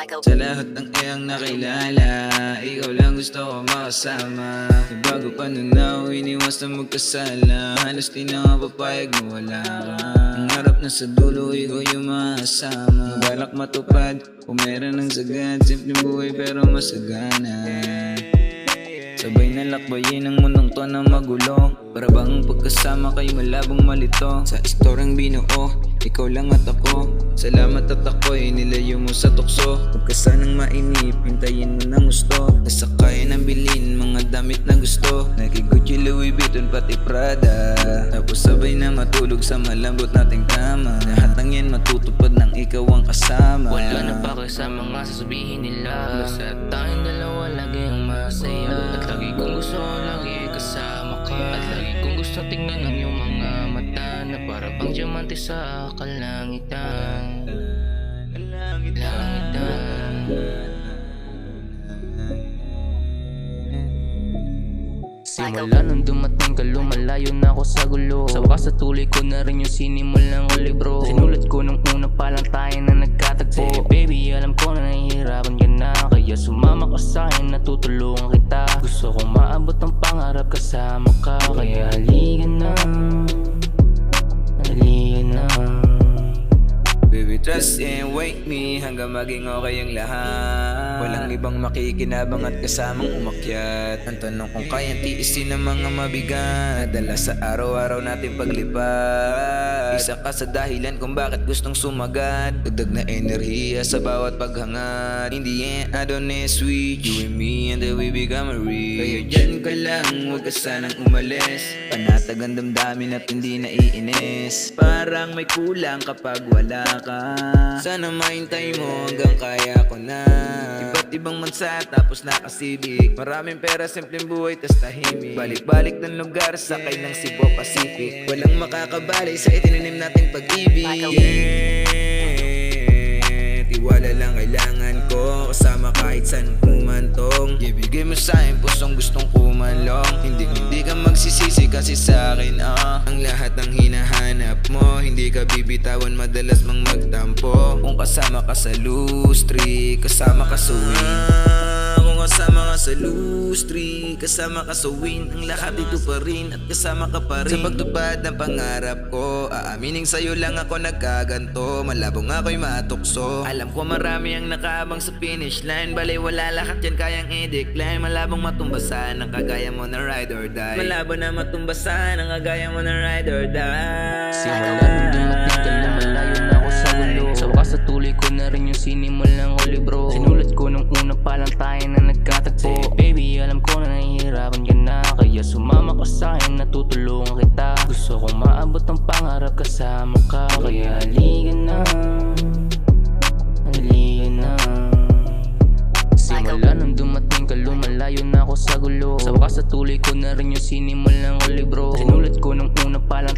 Sa lahat ng iyang nakilala, ikaw lang gusto ko makasama. Bago pa nunaw, iniwas na magkasala. Halos di na nga papayag na wala ka. Ang harap na sa dulo, ikaw yung makasama. Balak matupad, kung meron ng sagad. Simpleng buhay pero masagana. Sabay na lakbayin ang mundong to na magulo. Para bang pagkasama kayo malabong malito. Sa istoryang binuo, ikaw lang at ako. Salamat at ako'y nilayo mo sa tukso. Huwag ka sanang mainip, hintayin mo ng gusto. Nasa kaya ng bilin, mga damit na gusto. Nagigucci, Louis Vuitton, pati Prada. Tapos sabay na matulog sa malambot nating kama. Lahat ng yan matutupad ng ikaw ang kasama. Wala na pa kayo sa mga sasabihin nila. Basta tayong dalawa lagi ang masaya. At lagi kong gusto lagi kasama ka. At lagi kong gusto tingnan ang iyong mga mata na para bang diamante sa kalangitan. Simula nung dumating ka, lumalayo na ako sa gulo. Sa wakas natuloy ko na rin yung sinimulan ko libro. Sinulat ko nung una pa lang tayo na nagkatagpo. Say baby, alam ko na nahihirapan ka na, kaya sumama ka sa'kin, natutulungan kita. Gusto kong maabot ang pangarap kasama ka. Kaya halika na, halika na. Baby, trust and wait me hanggang maging okay ang lahat. Walang ibang makikinabang at kasamang umakyat. Ang tanong kung kayang tiisin ng mga mabigat, dala sa araw-araw natin paglipat. Isa ka sa dahilan kung bakit gustong sumagat. Dagdag na enerhiya sa bawat paghangat. In the end, I don't need switch. You and me and then we become a reach. Kaya dyan ka lang, huwag ka sanang umalis. Panatag ang damdamin at hindi naiinis. Parang may kulang kapag wala ka. Sana mahintay mo hanggang kaya ko na. Iba't ibang bansa tapos nakasibik. Maraming pera, simpleng buhay tas tahimik. Balik-balik ng lugar, sakay ng Cebu Pacific. Walang makakabali sa itinanim nating pag-ibig. Tiwala lang kailangan ko, kasama kahit saan kumantong. Ibigay mo sa'kin pusong gustong kumanlong. Hindi ka magsisisi kasi sa'kin ang lahat ng hinahanap mo. Hindi ka bibitawan, madalas mang magtampo. Kung kasama ka sa loose streak, kasama ka sa win. Kung kasama ka sa loose streak, kasama ka sa win. Ang lahat dito pa rin at kasama ka pa rin. Sa pagtupad ng pangarap ko, aaminin sa'yo lang ako nagkaganto. Malabo nga ako'y matukso. Alam ko marami ang nakaabang sa finish line. Balay wala lahat yan kayang i-decline. Malabong matumbasan ang kagaya mo na ride or die. Malabo na matumbasan ang kagaya mo na ride or die. Simula nung dumating ka, lumalayo na ako sa gulo. Sa wakas natuloy ko na rin yung sinimulan ko libro. Sinulat ko nung una pa lang tayo na nagkatagpo. Say baby, alam ko na nahihirapan ka na, kaya sumama ka sa'kin, natutulungan kita. Gusto kong maabot ang pangarap kasama ka. Kaya halika na, halika na. Simula nung dumating ka, lumalayo na ako sa gulo. Sa wakas natuloy ko na rin yung sinimulan ko libro. Sinulat ko nung una pa lang